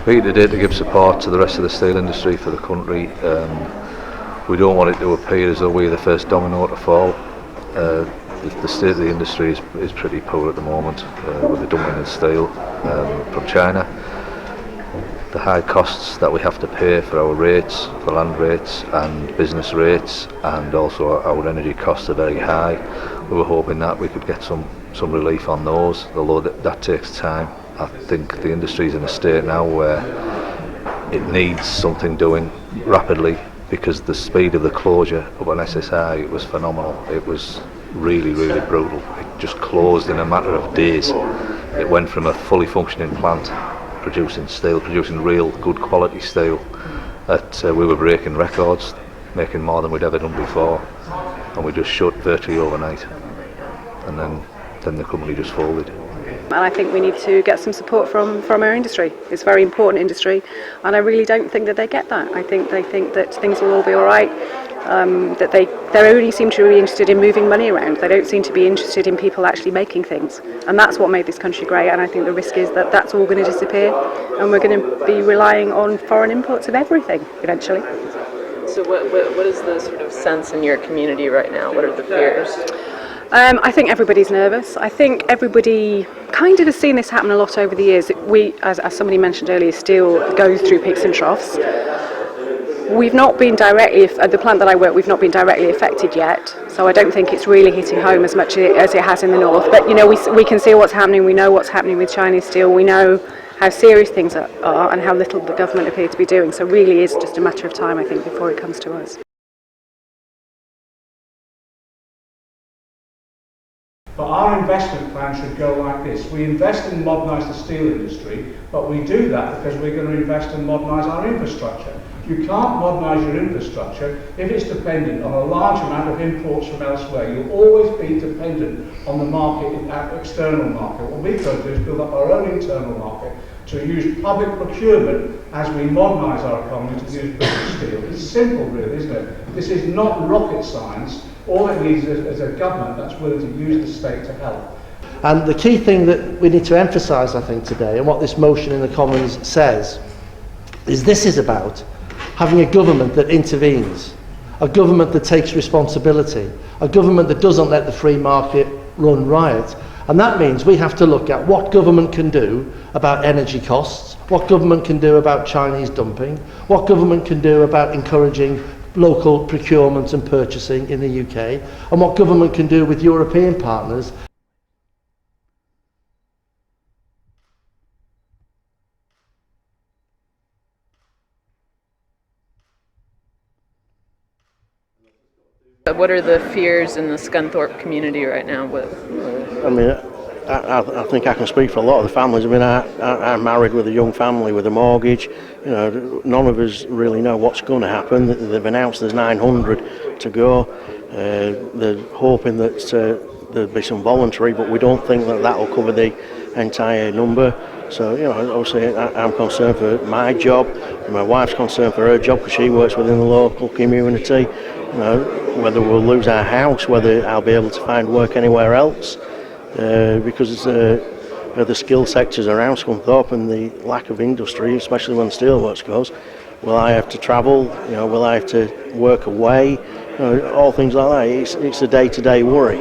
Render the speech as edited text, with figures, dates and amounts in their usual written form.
Here today to give support to the rest of the steel industry for the country. We don't want it to appear as though we're the first domino to fall. The state of the industry is pretty poor at the moment with the dumping of steel from China. The high costs that we have to pay for our rates, for land rates and business rates, and also our energy costs are very high. We were hoping that we could get some relief on those, although that takes time. I think the industry is in a state now where it needs something doing rapidly, because the speed of the closure of an SSI was phenomenal. It was really, really brutal. It just closed in a matter of days. It went from a fully functioning plant producing steel, producing real good quality steel, that we were breaking records, making more than we'd ever done before, and we just shut virtually overnight, and then the company just folded. And I think we need to get some support from our industry. It's a very important industry, and I really don't think that they get that. I think they think that things will all be all right, that they only seem to be interested in moving money around. They don't seem to be interested in people actually making things, and that's what made this country great. And I think the risk is that that's all going to disappear, and we're going to be relying on foreign imports of everything eventually. So what is the sort of sense in your community right now? What are the fears? I think everybody's nervous. I think everybody kind of has seen this happen a lot over the years. We, as somebody mentioned earlier, steel goes through peaks and troughs. We've not been directly, at the plant that I work, we've not been directly affected yet, so I don't think it's really hitting home as much as it has in the north. But you know, we can see what's happening. We know what's happening with Chinese steel. We know how serious things are and how little the government appear to be doing. So really is just a matter of time, I think, before it comes to us. But our investment plan should go like this. We invest and modernise the steel industry, but we do that because we're going to invest and modernise our infrastructure. You can't modernise your infrastructure if it's dependent on a large amount of imports from elsewhere. You'll always be dependent on the market, external market. What we've got to do is build up our own internal market, to use public procurement as we modernise our economy to use British steel. It's simple really, isn't it? This is not rocket science. All it needs is a government that's willing to use the state to help. And the key thing that we need to emphasise, I think, today, and what this motion in the Commons says, is this is about having a government that intervenes, a government that takes responsibility, a government that doesn't let the free market run riot. And that means we have to look at what government can do about energy costs, what government can do about Chinese dumping, what government can do about encouraging local procurement and purchasing in the UK, and what government can do with European partners. What are the fears in the Scunthorpe community right now? I mean, I think I can speak for a lot of the families. I mean, I'm married with a young family with a mortgage. You know, none of us really know what's going to happen. They've announced there's 900 to go. They're hoping that there'll be some voluntary, but we don't think that will cover the entire number. So, you know, obviously I'm concerned for my job. My wife's concerned for her job because she works within the local community. You know, whether we'll lose our house, whether I'll be able to find work anywhere else, because of the skill sectors around Scunthorpe and the lack of industry, especially when steelworks goes. Will I have to travel? You know, will I have to work away? You know, all things like that. It's a day-to-day worry.